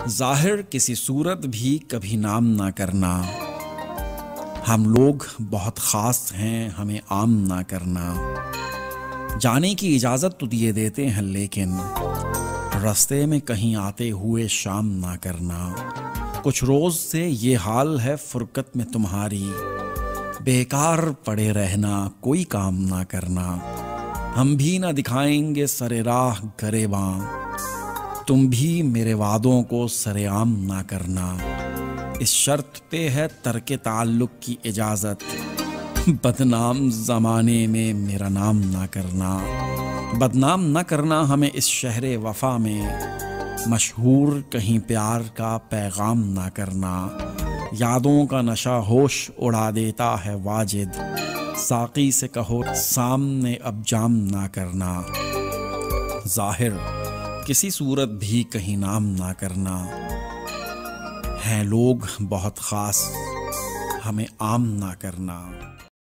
ज़ाहिर किसी सूरत भी कभी नाम ना करना। हम लोग बहुत ख़ास हैं, हमें आम ना करना। जाने की इजाज़त तो दिए देते हैं, लेकिन रास्ते में कहीं आते हुए शाम ना करना। कुछ रोज़ से ये हाल है फुरकत में तुम्हारी, बेकार पड़े रहना, कोई काम ना करना। हम भी ना दिखाएंगे सरे राह गरेबां, तुम भी मेरे वादों को सरेआम ना करना। इस शर्त पे है तर्के ताल्लुक की इजाज़त, बदनाम ज़माने में मेरा नाम ना करना। बदनाम ना करना हमें इस शहरे वफा में, मशहूर कहीं प्यार का पैगाम ना करना। यादों का नशा होश उड़ा देता है वाजिद, साक़ी से कहो सामने अब जाम ना करना। ज़ाहिर किसी सूरत भी कहीं नाम ना करना। हैं लोग बहुत ख़ास, हमें आम ना करना।